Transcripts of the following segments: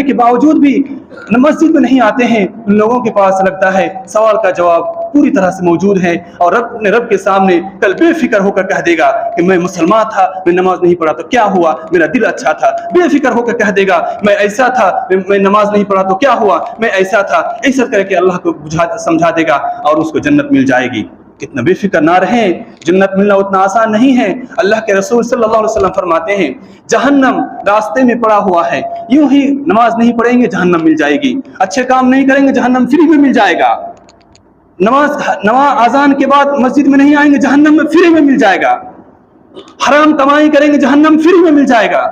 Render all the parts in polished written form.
کے باوجود بھی مسجد میں نہیں آتے ہیں، ان لوگوں کے پاس لگتا ہے سوال کا جواب پوری طرح سے موجود ہے، اور رب کے سامنے کل بے فکر ہو کر کہہ دے گا کہ میں مسلمان تھا، میں نماز نہیں پڑھا تو کیا ہوا، میرا دل اچھا تھا۔ بے فکر ہو کر کہہ دے گا میں ایسا تھا، میں نماز نہیں پڑھا تو کیا ہوا، میں ایسا تھا، ایسا کر کے اللہ کو سمجھا دے گا اور اس کو جنت مل جائے گی۔ کتنا بے فکر نہ رہیں، جنت ملنا اتنا آسان نہیں ہے۔ اللہ کے رسول صلی اللہ علیہ وسلم فرماتے ہیں جہنم راستے میں پڑا ہوا ہے، یوں ہی نماز نہیں پڑھیں گے جہنم مل جائے گی، اچھے کام نہیں کریں گے جہنم فری میں مل جائے گا، نماز اذان کے بعد مسجد میں نہیں آئیں گے جہنم میں فری میں مل جائے گا، حرام کمائی کریں گے جہنم فری میں مل جائے گا،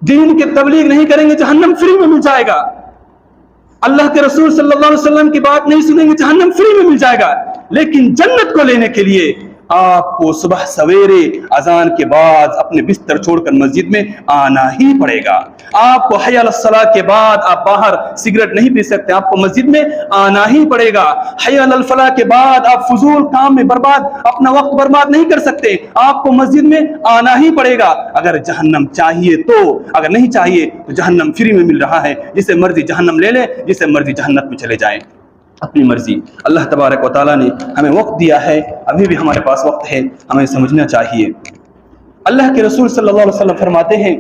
دین کی تبلیغ نہیں کریں گے جہنم فری میں مل جائے گا، اللہ کے رسول صلی اللہ علیہ وسلم کی بات نہیں سنیں گے جہنم فری میں مل جائے گا۔ لیکن جنت کو لینے کے لیے آپ کو صبح سویرے اذان کے بعد اپنے بستر چھوڑ کر مسجد میں آنا ہی پڑے گا۔ آپ کو حی علی الصلاۃ کے بعد آپ باہر سگریٹ نہیں پی سکتے، آپ کو مسجد میں آنا ہی پڑے گا۔ حی علی الفلاح کے بعد آپ فضول کام میں اپنا وقت برباد نہیں کر سکتے، آپ کو مسجد میں آنا ہی پڑے گا۔ اگر جہنم چاہیے تو، اگر نہیں چاہیے تو جہنم فری میں مل رہا ہے، جسے مرضی جہنم لے لے، جسے مرضی جہنم میں چلے جائیں، اپنی مرضی۔ اللہ تبارک و تعالیٰ نے ہمیں وقت دیا ہے، ابھی بھی ہمارے پاس وقت ہے، ہمیں سمجھنا چاہیے۔ اللہ کے رسول صلی اللہ علیہ وسلم فرماتے ہیں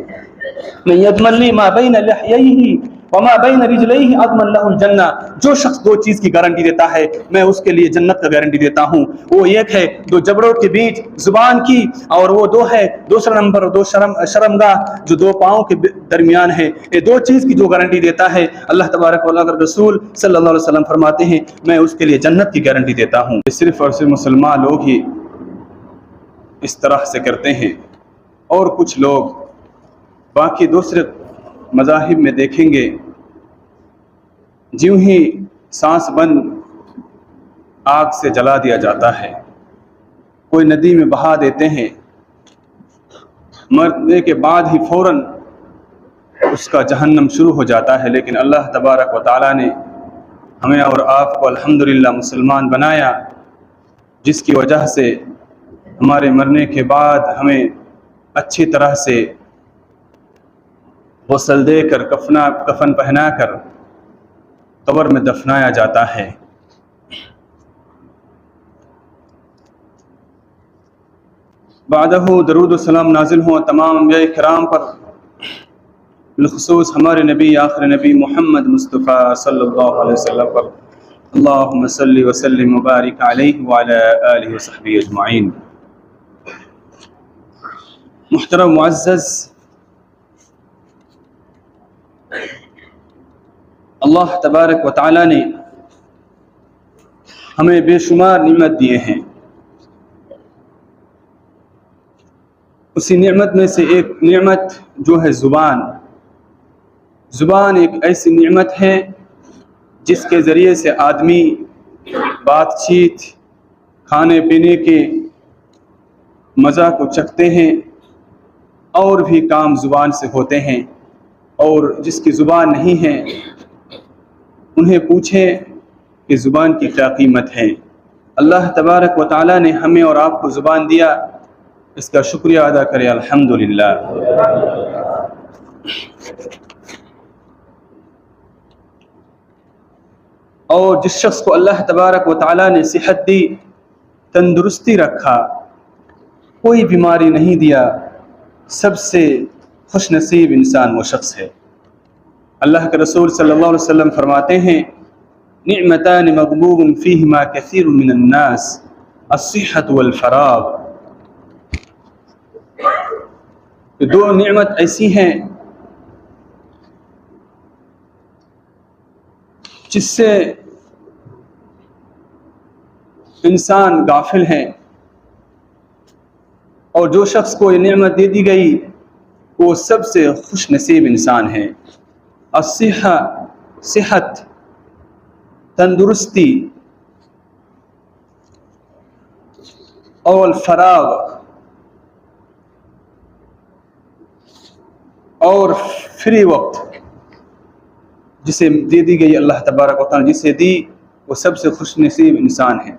من یضمن لی ما بین لحییہ وما بین رجلیہ اضمن لہ الجنہ، جو شخص دو چیز کی گارنٹی دیتا ہے میں اس کے لیے جنت کا گارنٹی دیتا ہوں، وہ ایک ہے دو جبڑوں کے بیچ زبان کی، اور وہ دو ہے دوسرا نمبر دو شرمگاہ جو دو پاؤں کے درمیان ہے۔ یہ دو چیز کی جو گارنٹی دیتا ہے اللہ تبارک و تعالیٰ کا رسول صلی اللہ علیہ وسلم فرماتے ہیں میں اس کے لیے جنت کی گارنٹی دیتا ہوں۔ صرف اور صرف مسلمان لوگ ہی اس طرح سے کرتے ہیں، اور کچھ لوگ باقی دوسرے مذاہب میں دیکھیں گے جیوں ہی سانس بند آگ سے جلا دیا جاتا ہے، کوئی ندی میں بہا دیتے ہیں، مرنے کے بعد ہی فوراً اس کا جہنم شروع ہو جاتا ہے۔ لیکن اللہ تبارک و تعالیٰ نے ہمیں اور آپ کو الحمدللہ مسلمان بنایا، جس کی وجہ سے ہمارے مرنے کے بعد ہمیں اچھی طرح سے غسل دے کر کفن پہنا کر قبر میں دفنایا جاتا ہے۔ بعدہ درود و سلام نازل ہوں تمام انبیاء کرام پر، بالخصوص ہمارے نبی آخر نبی محمد مصطفیٰ صلی اللہ علیہ وسلم پر، اللہم صلی وسلم وبارک علیہ وعلی آلہ وصحبہ اجمعین۔ محترم معزز، اللہ تبارک و تعالیٰ نے ہمیں بے شمار نعمت دیے ہیں، اسی نعمت میں سے ایک نعمت جو ہے زبان۔ زبان ایک ایسی نعمت ہے جس کے ذریعے سے آدمی بات چیت، کھانے پینے کے مزہ کو چکھتے ہیں، اور بھی کام زبان سے ہوتے ہیں، اور جس کی زبان نہیں ہے انہیں پوچھیں کہ زبان کی کیا قیمت ہے۔ اللہ تبارک و تعالیٰ نے ہمیں اور آپ کو زبان دیا، اس کا شکریہ ادا کریں الحمدللہ۔ اور جس شخص کو اللہ تبارک و تعالیٰ نے صحت دی، تندرستی رکھا، کوئی بیماری نہیں دیا، سب سے خوش نصیب انسان وہ شخص ہے۔ اللہ کے رسول صلی اللہ علیہ وسلم فرماتے ہیں نعمتان مغبوب فیہما کثیر من الناس الصحۃ والفراغ، دو نعمت ایسی ہیں جس سے انسان غافل ہے، اور جو شخص کو یہ نعمت دے دی گئی وہ سب سے خوش نصیب انسان ہے۔ صحت، تندرستی، اور الفراغ، اور فری وقت جسے دے دی گئی اللہ تبارک و تعالیٰ جسے دی وہ سب سے خوش نصیب انسان ہے۔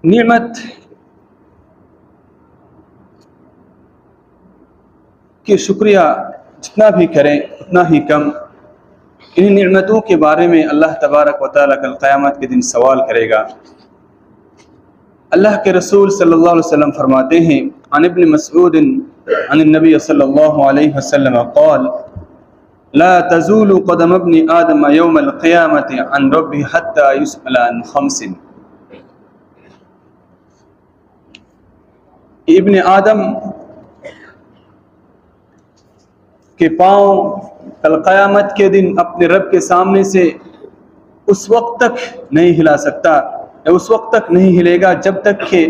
نعمت کہ شکریہ جتنا بھی کریں اتنا ہی کم. ان نعمتوں کے بارے میں اللہ تبارک و تعالیٰ کل قیامت کے دن سوال کرے گا. اللہ کے رسول صلی اللہ علیہ وسلم فرماتے ہیں عن ابن مسعود عن النبی صلی اللہ علیہ وسلم قال لا تزول قدم ابن آدم يوم القيامة عن ربه حتى يسأل عن خمس. ابن آدم کے پاؤں کل قیامت کے دن اپنے رب کے سامنے سے اس وقت تک نہیں ہلا سکتا، اس وقت تک نہیں ہلے گا جب تک کہ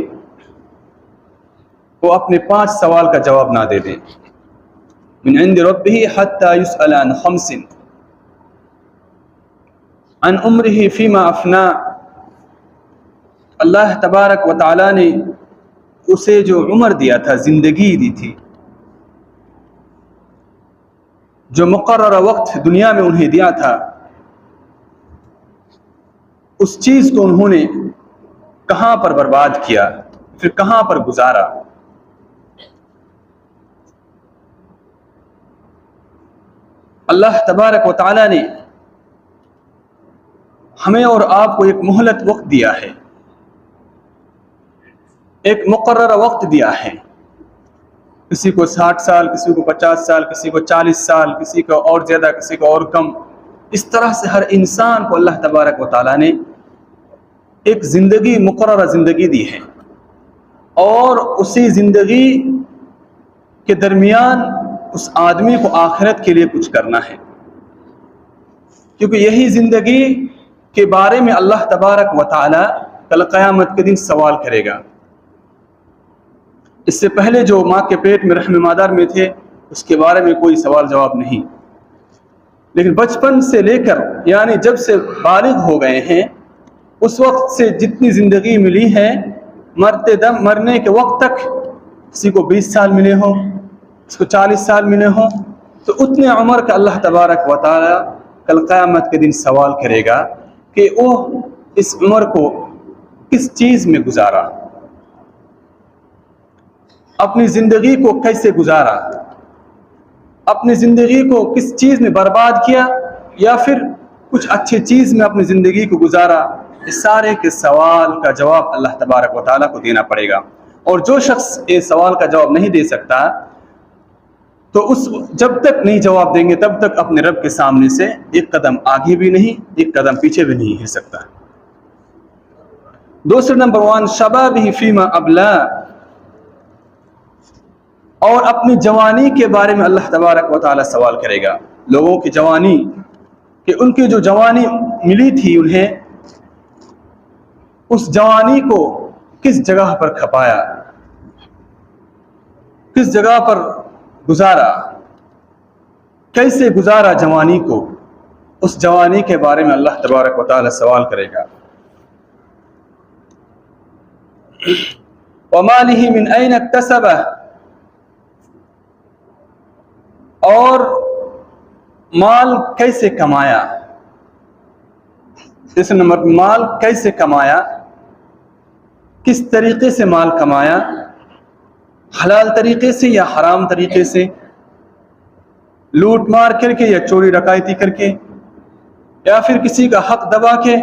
وہ اپنے 5 سوال کا جواب نہ دے دیں. من عند ربه حتى يسأل عن خمس عن عمره فيما افنا. اللہ تبارک و تعالی نے اسے جو عمر دیا تھا، زندگی دی تھی، جو مقررہ وقت دنیا میں انہیں دیا تھا، اس چیز کو انہوں نے کہاں پر برباد کیا، پھر کہاں پر گزارا. اللہ تبارک و تعالی نے ہمیں اور آپ کو ایک مہلت وقت دیا ہے، ایک مقررہ وقت دیا ہے. کسی کو 60 سال، کسی کو 50 سال، کسی کو 40 سال، کسی کو اور زیادہ، کسی کو اور کم. اس طرح سے ہر انسان کو اللہ تبارک و تعالی نے ایک زندگی، مقررہ زندگی دی ہے، اور اسی زندگی کے درمیان اس آدمی کو آخرت کے لیے کچھ کرنا ہے، کیونکہ یہی زندگی کے بارے میں اللہ تبارک و تعالی کل قیامت کے دن سوال کرے گا. اس سے پہلے جو ماں کے پیٹ میں رحم مادر میں تھے اس کے بارے میں کوئی سوال جواب نہیں، لیکن بچپن سے لے کر یعنی جب سے بالغ ہو گئے ہیں اس وقت سے جتنی زندگی ملی ہے، مرنے کے وقت تک، کسی کو 20 سال ملے ہوں، کسی کو 40 سال ملے ہوں، تو اتنے عمر کا اللہ تبارک و تعالی کل قیامت کے دن سوال کرے گا کہ وہ اس عمر کو کس چیز میں گزارا، اپنی زندگی کو کیسے گزارا، اپنی زندگی کو کس چیز میں برباد کیا، یا پھر کچھ اچھی چیز میں اپنی زندگی کو گزارا. اس سارے کے سوال کا جواب اللہ تبارک و تعالیٰ کو دینا پڑے گا. اور جو شخص اس سوال کا جواب نہیں دے سکتا تو اس جب تک نہیں جواب دیں گے تب تک اپنے رب کے سامنے سے ایک قدم آگے بھی نہیں، ایک قدم پیچھے بھی نہیں ہل سکتا. دوسرے نمبر 1 شبابہ فیما ابلا. اور اپنی جوانی کے بارے میں اللہ تبارک و تعالی سوال کرے گا. لوگوں کی جوانی، کہ ان کی جو جوانی ملی تھی انہیں، اس جوانی کو کس جگہ پر کھپایا، کس جگہ پر گزارا، کیسے گزارا جوانی کو، اس جوانی کے بارے میں اللہ تبارک و تعالی سوال کرے گا. ومالہ من این اکتسبہ. اور مال کیسے کمایا. اس نمبر مال کیسے کمایا، کس طریقے سے مال کمایا، حلال طریقے سے یا حرام طریقے سے، لوٹ مار کر کے یا چوری ڈکیتی کر کے، یا پھر کسی کا حق دبا کے،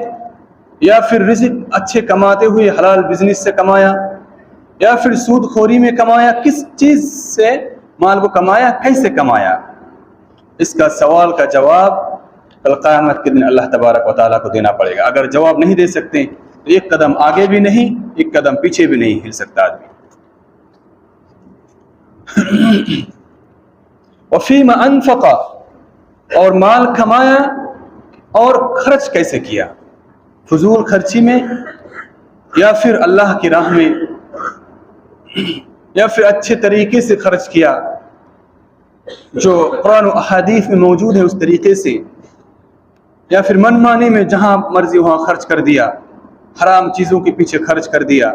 یا پھر رزق اچھے کماتے ہوئے حلال بزنس سے کمایا، یا پھر سود خوری میں کمایا. کس چیز سے مال کو کمایا، کیسے کمایا. اس کا سوال کا جواب کل قیامت کے دن اللہ تبارک و تعالیٰ کو دینا پڑے گا. اگر جواب نہیں دے سکتے تو ایک قدم آگے بھی نہیں، ایک قدم پیچھے بھی نہیں ہل سکتا آدمی. وفیما انفق. اور مال کمایا اور خرچ کیسے کیا، فضول خرچی میں، یا پھر اللہ کی راہ میں، یا پھر اچھے طریقے سے خرچ کیا جو قرآن و احادیث میں موجود ہے اس طریقے سے، یا پھر من مانی میں جہاں مرضی وہاں خرچ کر دیا، حرام چیزوں کے پیچھے خرچ کر دیا.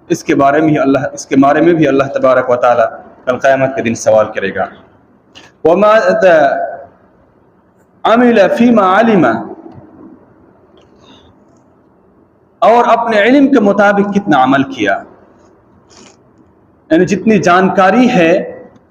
اس کے بارے میں بھی اللہ تبارک و تعالی کل قیامت کے دن سوال کرے گا. وما عمل فيما علم. اور اپنے علم کے مطابق کتنا عمل کیا، یعنی جتنی جانکاری ہے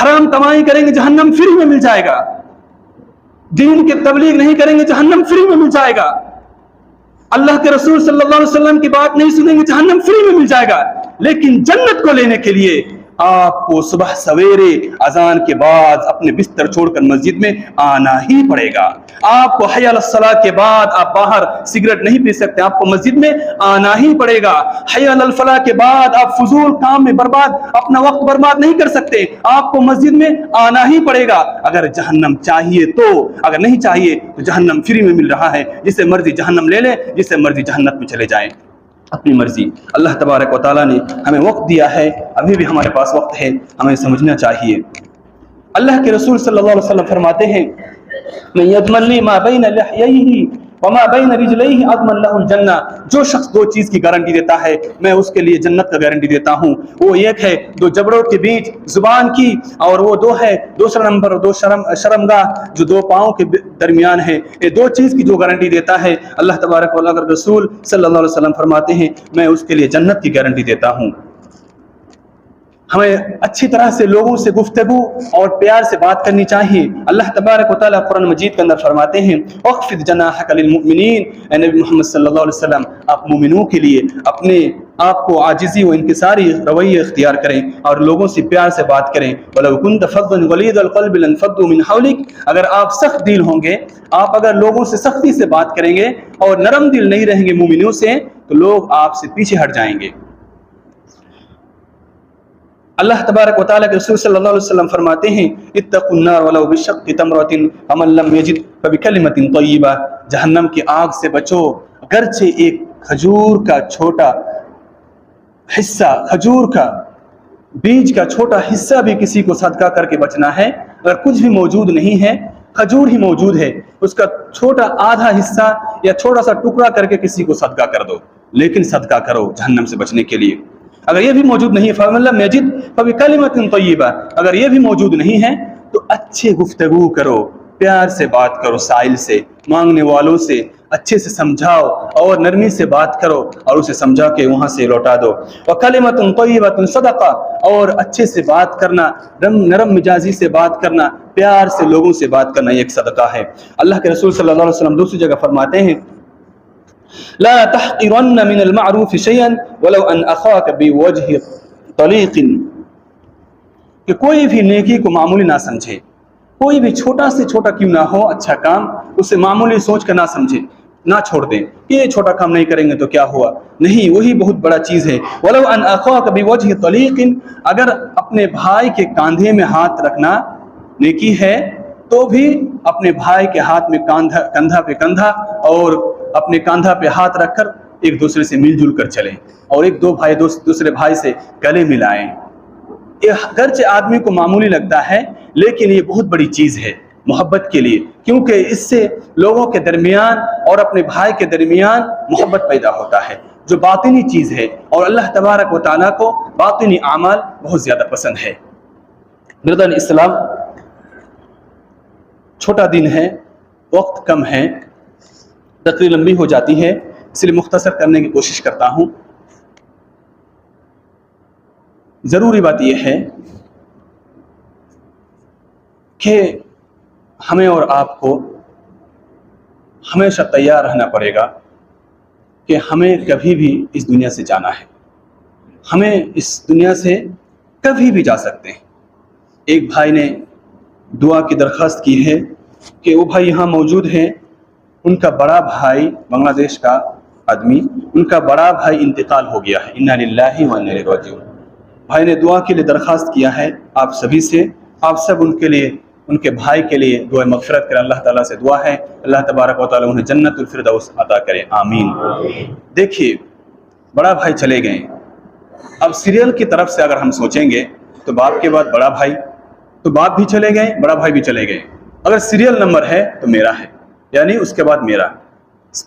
حرام کمائی کریں گے جہنم فری میں مل جائے گا، دین کی تبلیغ نہیں کریں گے جہنم فری میں مل جائے گا، اللہ کے رسول صلی اللہ علیہ وسلم کی بات نہیں سنیں گے جہنم فری میں مل جائے گا۔ لیکن جنت کو لینے کے لیے آپ کو صبح سویرے اذان کے بعد اپنے بستر چھوڑ کر مسجد میں آنا ہی پڑے گا۔ آپ کو حی علی الصلاۃ کے بعد آپ باہر سگریٹ نہیں پی سکتے، آپ کو مسجد میں آنا ہی پڑے گا۔ حی علی الفلاح کے بعد آپ فضول کام میں اپنا وقت برباد نہیں کر سکتے، آپ کو مسجد میں آنا ہی پڑے گا۔ اگر جہنم چاہیے تو، اگر نہیں چاہیے تو جہنم فری میں مل رہا ہے، جسے مرضی جہنم لے لے، جسے مرضی جہنم میں چلے جائیں، اپنی مرضی۔ اللہ تبارک و تعالیٰ نے ہمیں وقت دیا ہے، ابھی بھی ہمارے پاس وقت ہے، ہمیں سمجھنا چاہیے۔ اللہ کے رسول صلی اللہ علیہ وسلم فرماتے ہیں من یضمن لی ما بین لحییہ وما بین رجلیہ اضمن لہ الجنہ، جو شخص دو چیز کی گارنٹی دیتا ہے میں اس کے لیے جنت کا گارنٹی دیتا ہوں۔ وہ ایک ہے دو جبڑوں کے بیچ زبان کی، اور وہ دو ہے دوسرا نمبر دو شرمگاہ جو دو پاؤں کے درمیان ہے۔ یہ دو چیز کی جو گارنٹی دیتا ہے اللہ تبارک و تعالیٰ رسول صلی اللہ علیہ وسلم فرماتے ہیں میں اس کے لیے جنت کی گارنٹی دیتا ہوں۔ ہمیں اچھی طرح سے لوگوں سے گفتگو اور پیار سے بات کرنی چاہیے۔ اللہ تبارک و تعالیٰ قرآن مجید کے اندر فرماتے ہیں اخفض جناحک للمؤمنین، اے نبی محمد صلی اللہ علیہ وسلم آپ مومنوں کے لیے اپنے آپ کو عاجزی و انکساری رویہ اختیار کریں اور لوگوں سے پیار سے بات کریں۔ وَلَوْ كُنْتَ فَظًّا غَلِيظَ الْقَلْبِ لَانفَضُّوا مِنْ حَوْلِكَ، اگر آپ سخت دل ہوں گے، آپ اگر لوگوں سے سختی سے بات کریں گے اور نرم دل نہیں رہیں گے مومنوں سے، تو لوگ آپ سے پیچھے ہٹ جائیں گے۔ اللہ تبارک و تعالیٰ کے رسول صلی اللہ علیہ وسلم فرماتے ہیں اتقوا النار ولو بشق تمرۃ فمن لم یجد فبکلمۃ طیبہ، جہنم کی آگ سے بچو اگرچہ ایک کھجور کا چھوٹا حصہ، کھجور کا بیج کا چھوٹا حصہ بھی کسی کو صدقہ کر کے بچنا ہے۔ اگر کچھ بھی موجود نہیں ہے، کھجور ہی موجود ہے، اس کا چھوٹا آدھا حصہ یا چھوٹا سا ٹکڑا کر کے کسی کو صدقہ کر دو، لیکن صدقہ کرو جہنم سے بچنے کے لیے۔ اگر یہ بھی موجود نہیں ہے فَمَن لَمْ يَجِدْ فَبِكَلِمَةٍ طَيِّبَةٍ، اگر یہ بھی موجود نہیں ہے تو اچھے گفتگو کرو، پیار سے بات کرو، سائل سے، مانگنے والوں سے اچھے سے سمجھاؤ اور نرمی سے بات کرو اور اسے سمجھا کے وہاں سے لوٹا دو۔ وَكَلِمَةٌ طَيِّبَةٌ صَدَقَةٌ، اور اچھے سے بات کرنا، نرم مزاجی سے بات کرنا، پیار سے لوگوں سے بات کرنا یہ ایک صدقہ ہے۔ اللہ کے رسول صلی اللہ علیہ وسلم دوسری جگہ فرماتے ہیں لا تحقرن من المعروف شيئا ولو ان اخاك بوجه طليق، کہ کوئی بھی نیکی کو معمولی نہ سمجھے، کوئی بھی چھوٹا سے چھوٹا کیوں نہ ہو اچھا کام اسے معمولی سوچ کر نہ سمجھے، نہ چھوڑ دیں کہ یہ چھوٹا کام نہیں کریں گے تو کیا ہوا، نہیں وہی بہت بڑا چیز ہے۔ ولو ان اخاك بوجه طليق، اگر اپنے بھائی کے کاندھے میں ہاتھ رکھنا نیکی ہے تو بھی اپنے بھائی کے ہاتھ میں کندھا پہ کندھا اور اپنے کاندھا پہ ہاتھ رکھ کر ایک دوسرے سے مل جل کر چلیں اور ایک دو بھائی دوسرے بھائی سے گلے ملائیں۔ یہ گرچہ آدمی کو معمولی لگتا ہے لیکن یہ بہت بڑی چیز ہے محبت کے لیے، کیونکہ اس سے لوگوں کے درمیان اور اپنے بھائی کے درمیان محبت پیدا ہوتا ہے جو باطنی چیز ہے، اور اللہ تبارک و تعالیٰ کو باطنی اعمال بہت زیادہ پسند ہے۔ بردان اسلام، چھوٹا دن ہے، وقت کم ہے، تقریر لمبی ہو جاتی ہے، اس لیے مختصر کرنے کی کوشش کرتا ہوں۔ ضروری بات یہ ہے کہ ہمیں اور آپ کو ہمیشہ تیار رہنا پڑے گا کہ ہمیں کبھی بھی اس دنیا سے جانا ہے، ہمیں اس دنیا سے کبھی بھی جا سکتے ہیں۔ ایک بھائی نے دعا کی درخواست کی ہے کہ وہ بھائی یہاں موجود ہیں، ان کا بڑا بھائی بنگلہ دیش کا آدمی، ان کا بڑا بھائی انتقال ہو گیا ہے، انا للہ و انا الیہ راجعون۔ بھائی نے دعا کے لیے درخواست کیا ہے آپ سبھی سے، آپ سب ان کے لیے، ان کے بھائی کے لیے دعا مغفرت کریں۔ اللہ تعالیٰ سے دعا ہے اللہ تبارک و تعالیٰ انہیں جنت الفردوس عطا کرے، آمین۔ دیکھیے بڑا بھائی چلے گئے، اب سیریل کی طرف سے اگر ہم سوچیں گے تو باپ کے بعد بڑا بھائی، تو باپ بھی چلے گئے، بڑا بھائی بھی چلے گئے، اگر سیریل نمبر ہے تو میرا ہے، یعنی اس کے بعد میرا۔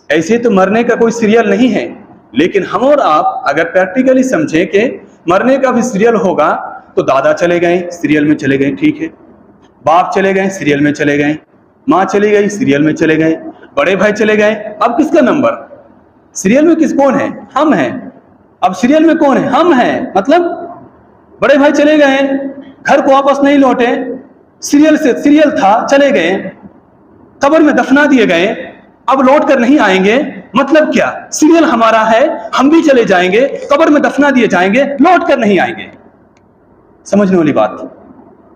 ایسے تو مرنے کا کوئی سیریل نہیں ہے، لیکن ہم اور آپ اگر پریکٹیکلی سمجھیں کہ مرنے کا بھی سیریل ہوگا تو دادا چلے گئے سیریل میں چلے گئے، ٹھیک ہے، باپ چلے گئے سیریل میں چلے گئے، ماں چلی گئی سیریل میں چلے گئے، بڑے بھائی چلے گئے، اب کس کا نمبر؟ سیریل میں کون ہے؟ ہم ہیں۔ اب سیریل میں کون ہے؟ ہم ہیں، مطلب بڑے بھائی چلے گئے، گھر کو واپس نہیں لوٹے، سیریل تھا، چلے گئے، قبر میں دفنا دیے گئے، اب لوٹ کر نہیں آئیں گے، مطلب کیا؟ سیریل ہمارا ہے، ہم بھی چلے جائیں گے، قبر میں دفنا دیے جائیں گے، لوٹ کر نہیں آئیں گے۔ سمجھنے والی بات،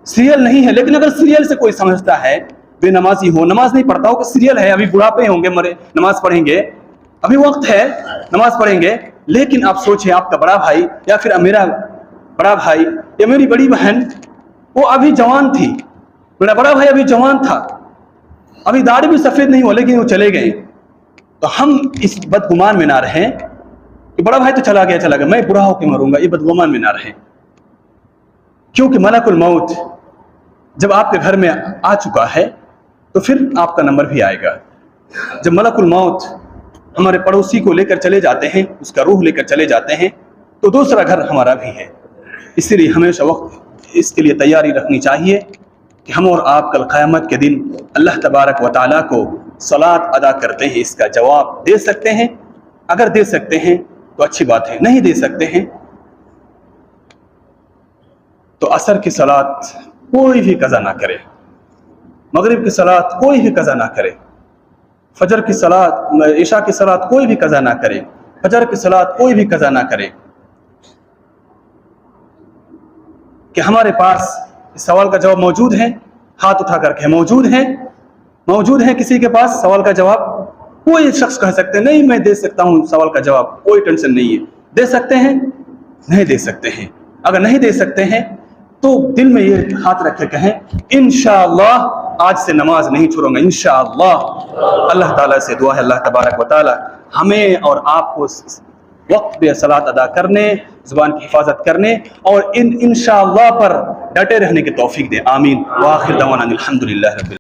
سیریل نہیں ہے، لیکن اگر سیریل سے کوئی سمجھتا ہے، بے نمازی ہو، نماز نہیں پڑھتا ہو کہ سیریل ہے، ابھی بڑھاپے ہوں گے، مرے نماز پڑھیں گے، ابھی وقت ہے نماز پڑھیں گے، لیکن آپ سوچیں آپ کا بڑا بھائی یا پھر میرا بڑا بھائی یا میری بڑی بہن، وہ ابھی جوان تھی، میرا بڑا بھائی ابھی جوان تھا، ابھی داڑھی بھی سفید نہیں ہوا، لیکن وہ چلے گئے، تو ہم اس بدگمان میں نہ رہیں کہ بڑا بھائی تو چلا گیا، میں بڑا ہو کے مروں گا، یہ بدگمان میں نہ رہیں، کیونکہ ملک الموت جب آپ کے گھر میں آ چکا ہے تو پھر آپ کا نمبر بھی آئے گا۔ جب ملک الموت ہمارے پڑوسی کو لے کر چلے جاتے ہیں، اس کا روح لے کر چلے جاتے ہیں، تو دوسرا گھر ہمارا بھی ہے، اسی لیے ہمیشہ وقت اس کے لیے تیاری رکھنی چاہیے کہ ہم اور آپ کل قیامت کے دن اللہ تبارک و تعالیٰ کو صلاۃ ادا کرتے ہیں، اس کا جواب دے سکتے ہیں، اگر دے سکتے ہیں تو اچھی بات ہے، نہیں دے سکتے ہیں تو عصر کی صلاۃ کوئی بھی قضا نہ کرے، مغرب کی صلاۃ کوئی بھی قضا نہ کرے، فجر کی صلاۃ، عشاء کی صلاۃ کوئی بھی قضا نہ کرے، فجر کی صلاۃ کوئی بھی قضا نہ کرے، کہ ہمارے پاس اس سوال کا جواب موجود ہے، ہاتھ اٹھا کر کے موجود ہے کسی کے پاس سوال کا جواب؟ کوئی شخص کہہ سکتے ہیں نہیں میں دے سکتا ہوں سوال کا جواب، کوئی ٹینشن نہیں ہے، دے سکتے ہیں؟ نہیں دے سکتے ہیں۔ اگر نہیں دے سکتے ہیں تو دل میں یہ ہاتھ رکھ کے کہیں انشاءاللہ آج سے نماز نہیں چھوڑوں گا، انشاءاللہ۔ اللہ تعالیٰ سے دعا ہے اللہ تبارک و تعالیٰ ہمیں اور آپ کو وقت پہ صلاۃ ادا کرنے، زبان کی حفاظت کرنے اور انشاءاللہ پر ڈٹے رہنے کی توفیق دے، آمین۔ وآخر دعوانا الحمدللہ رب العالمین۔